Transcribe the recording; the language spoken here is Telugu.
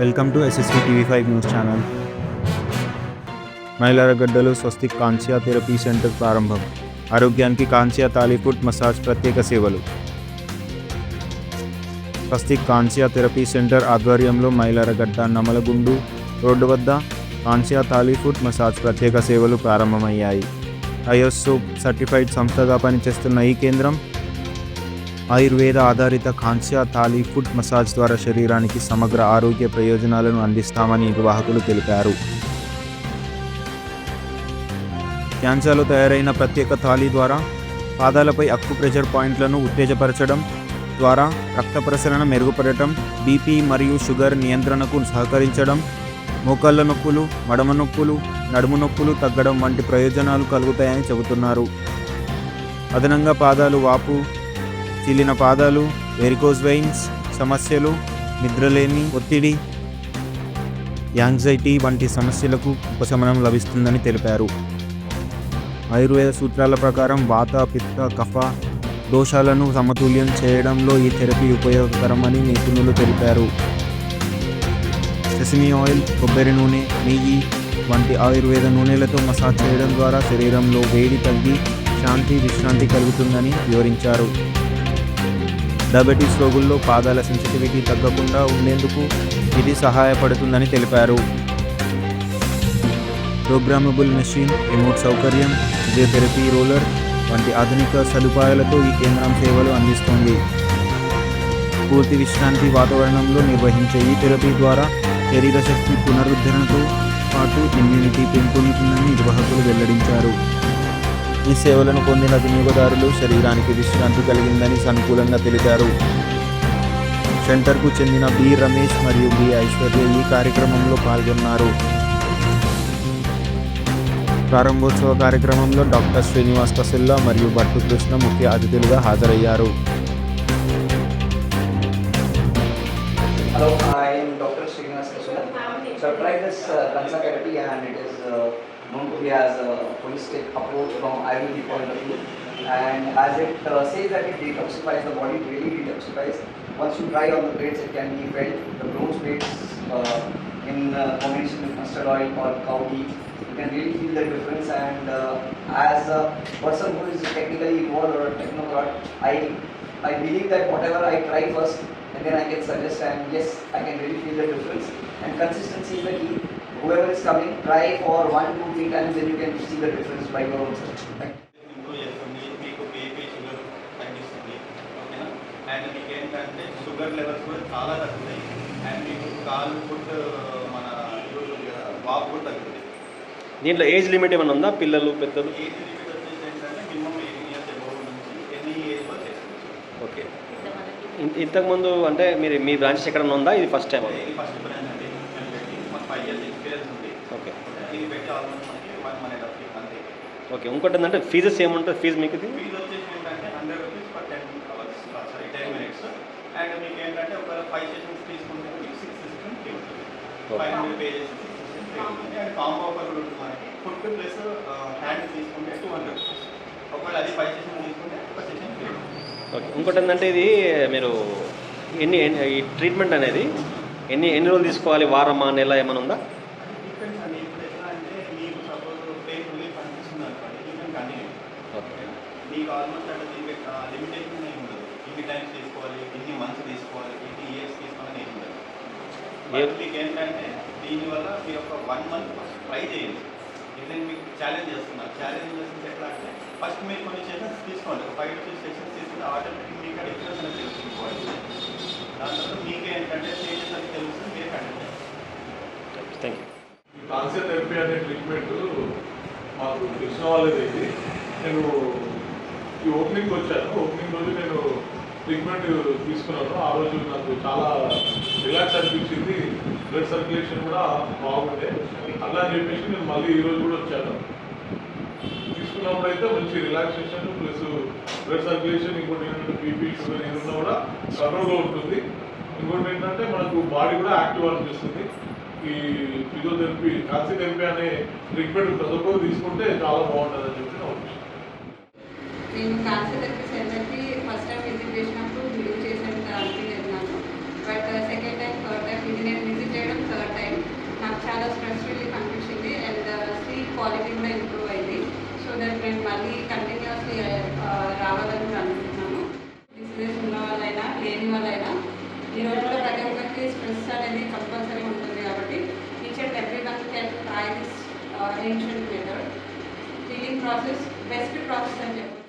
Welcome to SSV TV five news channel. మైలారగడ్డలో స్వస్తిక్ కాన్షియా థెరపీ సెంటర్ ప్రారంభం. ఆరోగ్యానికి కాన్షియా థాలీ ఫుడ్ మసాజ్ ప్రత్యేక సేవలు. స్వస్తిక్ కాన్షియా థెరపీ సెంటర్ ఆధ్వర్యంలో మైలారగడ్డ నమలగుండు రోడ్డు వద్ద కాన్షియా థాలీ ఫుడ్ మసాజ్ ప్రత్యేక సేవలు ప్రారంభమయ్యాయి. ఐఎస్ఓ సర్టిఫైడ్ సంస్థగా పనిచేస్తున్న ఈ కేంద్రం ఆయుర్వేద ఆధారిత కాన్షియా థాలీ ఫుడ్ మసాజ్ ద్వారా శరీరానికి సమగ్ర ఆరోగ్య ప్రయోజనాలను అందిస్తామని నిర్వాహకులు తెలిపారు. క్యాన్సర్లో తయారైన ప్రత్యేక థాలీ ద్వారా పాదాలపై అక్యుప్రెషర్ పాయింట్లను ఉత్తేజపరచడం ద్వారా రక్త ప్రసరణ మెరుగుపడటం, బీపీ మరియు షుగర్ నియంత్రణకు సహకరించడం, మోకాళ్ళ నొప్పులు, మడమ నొప్పులు, నడుము నొప్పులు తగ్గడం వంటి ప్రయోజనాలు కలుగుతాయని చెబుతున్నారు. అదనంగా పాదాలు వాపు, చీలిన పాదాలు, వెరికోజ్ వెయిన్స్ సమస్యలు, నిద్రలేమి, ఒత్తిడి, యాంగ్జైటీ వంటి సమస్యలకు ఉపశమనం లభిస్తుందని తెలిపారు. ఆయుర్వేద సూత్రాల ప్రకారం వాత, పిత్త, కఫ దోషాలను సమతుల్యం చేయడంలో ఈ థెరపీ ఉపయోగకరమని నిపుణులు తెలిపారు. సెసమీ ఆయిల్, కొబ్బరి నూనె, నెయ్యి వంటి ఆయుర్వేద నూనెలతో మసాజ్ చేయడం ద్వారా శరీరంలో వేడి తగ్గి శాంతి, విశ్రాంతి కలుగుతుందని వివరించారు. డయాబెటీస్ రోగుల్లో పాదాల సెన్సిటివిటీ తగ్గకుండా ఉండేందుకు ఇది సహాయపడుతుందని తెలిపారు. ప్రోగ్రామబుల్ మెషిన్, రిమోట్ సౌకర్యం, ఫిజియోథెరపీ రోలర్ వంటి ఆధునిక సదుపాయాలతో ఈ కేంద్రం సేవలు అందిస్తుంది. పూర్తి విశ్రాంతి వాతావరణంలో నిర్వహించే ఈ థెరపీ ద్వారా శరీర శక్తి పునరుద్ధరణతో పాటు ఇమ్యూనిటీ పెంపొందుతుందని నిర్వాహకులు వెల్లడించారు. ఈ సేవలను పొందిన వినియోగదారులు శరీరానికి విశ్రాంతి కలిగిందని సానుకూలంగా తెలిపారు. సెంటర్కు చెందిన బి రమేష్ మరియు బి ఐశ్వర్య ఈ కార్యక్రమంలో పాల్గొన్నారు. ప్రారంభోత్సవ కార్యక్రమంలో డాక్టర్ శ్రీనివాస్ కసిల్లా మరియు భట్టు కృష్ణ ముఖ్య అతిథులుగా హాజరయ్యారు. Hello, I am Dr. Srinivas Kasula. So I tried this Kansa therapy and it is known to be as a holistic approach from Ayurvedic point of view. And as it says that it detoxifies the body, it really detoxifies. Once you try on the plates, it can be felt. The bronze plates in combination with mustard oil or cow ghee, you can really feel the difference. And as a person who is technically involved or a technocrat, I believe that whatever I try first, and then I can suggest, and yes, I can really feel the difference. And consistency is the key. Whoever is coming, try for 1, 2, 3 times, then you can see the difference by your own self. And మీకు ఏంటంటే షుగర్ లెవెల్స్ కూడా చాలా తగ్గుతాయి. అండ్ మీకు కాలు ఫుడ్ మన వాపు కూడా తగ్గుతుంది. దీంట్లో ఏజ్ లిమిట్ ఏమైనా ఉందా? పిల్లలు, పెద్దలు? ఏజ్ లిమిట్ వచ్చేసి ఏంటంటే మినిమం 18 years అబౌవ్ నుంచి ఎన్ని ఏజ్ వరకు చేసుకోవచ్చు. ఓకే. ఇంతకుముందు అంటే మీ బ్రాంచెస్ ఎక్కడన్నా ఉందా? ఇది ఫస్ట్ టైం? ఇది ఫస్ట్ బ్రాంచ్ అండి. మాకు 5 years ఎక్స్పీరియన్స్ ఉంది. ఓకే. ఇది పెట్టి ఆల్మోస్ట్ మనకి 1.5 years అంతే. ఓకే. ఇంకోటి ఏంటంటే ఫీజెస్ ఏముంటుంది? ఫీజు మీకు ఫీజు వచ్చేసి ఏంటంటే 100 rupees for 10 minutes. అండ్ మీకు ఏంటంటే ఒక 5 sessions తీసుకుంటే మీకు 6 sessions ఫ్రీ ఉంటుంది. 500 పే చేసి 6 sessions ఫ్రీ ఉంటుంది. అండ్ కాంబో ఆఫర్ కూడా ఉంటుంది మనకి. ఫుడ్ ప్లస్ హ్యాండ్ తీసుకుంటే 200 rupees. ఒకవేళ అది 5 sessions తీసుకుంటే ఒక సెషన్ ఫ్రీ ఉంటుంది. ఓకే. ఇంకోటి ఏంటంటే ఇది మీరు ఈ ట్రీట్మెంట్ అనేది ఎన్ని రోజులు తీసుకోవాలి? వారమా, నెల ఏమైనా ఉందా? డిపెండ్స్ అండి. ఇప్పుడు ఎట్లా అంటే మీకు సపోజ్ పెయిన్ రిలీఫ్ అనిపిస్తుంది అనుకోండి, యూ కెన్ కంటిన్యూ. ఓకే. మీకు ఆల్మోస్ట్ అంటే దీనికి లిమిటేషన్ ఏమి ఉండదు. ఇన్ని టైమ్స్ తీసుకోవాలి, ఇన్ని మంత్స్ తీసుకోవాలి, ఇన్ని ఇయర్స్ తీసుకోవాలని ఏమి ఉండదు. మీకు ఏంటంటే దీనివల్ల మీరు ఒక 1 month ట్రై చేయండి. ఇది మీకు ఛాలెంజ్ చేస్తున్నారు. ఛాలెంజ్ చేస్తే ఎట్లా అంటే ఫస్ట్ మీరు కొన్ని సెషన్స్ తీసుకోండి. ఒక 5 to 6 సెషన్స్ తీసుకుంటే ఆటోమేటిక్ మీకు ఆ డిఫరెన్స్ అనేది తెలుసుకోవాలి. దాని తర్వాత మీకు ఏంటంటే స్టేజెస్ అని తెలుస్తుంది, మీరు కంటిన్యూ చేయండి. Thank you. కాన్షియస్ థెరపీ అనే ట్రీట్మెంట్ మాకు తెలిసిన వాళ్ళది. నేను ఈ ఓపెనింగ్ వచ్చాను. ఓపెనింగ్ రోజు నేను ట్రీట్మెంట్ తీసుకున్నాను. ఆ రోజు నాకు చాలా రిలాక్స్ అనిపించింది. బ్లడ్ సర్క్యులేషన్ కూడా బాగుండే. అలా అని చెప్పేసి నేను మళ్ళీ ఈరోజు కూడా వచ్చాను. తీసుకున్నప్పుడు అయితే మంచి రిలాక్సేషన్ ప్లస్ బ్లడ్ సర్క్యులేషన్, ఇంకోటి ఏంటంటే బీపీ, షుగర్ ఏదన్నా కూడా కంట్రోల్లో ఉంటుంది. ఇంకోటి ఏంటంటే మనకు బాడీ కూడా యాక్టివ్ అనిపిస్తుంది. ఈ ఫిజియోథెరపీ, కాన్షియస్ థెరపీ అనే ట్రీట్మెంట్ ప్రతి ఒక్కరు తీసుకుంటే చాలా బాగుంటుంది అని చెప్పి నా ఉద్దేశం. నేను కాన్షియస్ థెరపీ సెంటర్కి ఫస్ట్ టైం విజిట్ చేసినప్పుడు బిలీవ్ చేసినట్టు అనుకుంటున్నాను. But second time, third time ఇది నేను విజిట్ చేయడం కూడా ఇంప్రూవ్ అయింది. సో దట్ మేము మళ్ళీ కంటిన్యూస్లీ రావాలని కూడా అనుకుంటున్నాము. డిసీజెస్ ఉన్న వాళ్ళైనా లేని వాళ్ళైనా ఈ రోజుల్లో ప్రతి ఒక్కరికి స్ట్రెస్ అనేది కంపల్సరీ ఉంటుంది కాబట్టి each and every one can try this ancient method. Healing process best process అని చెప్పారు.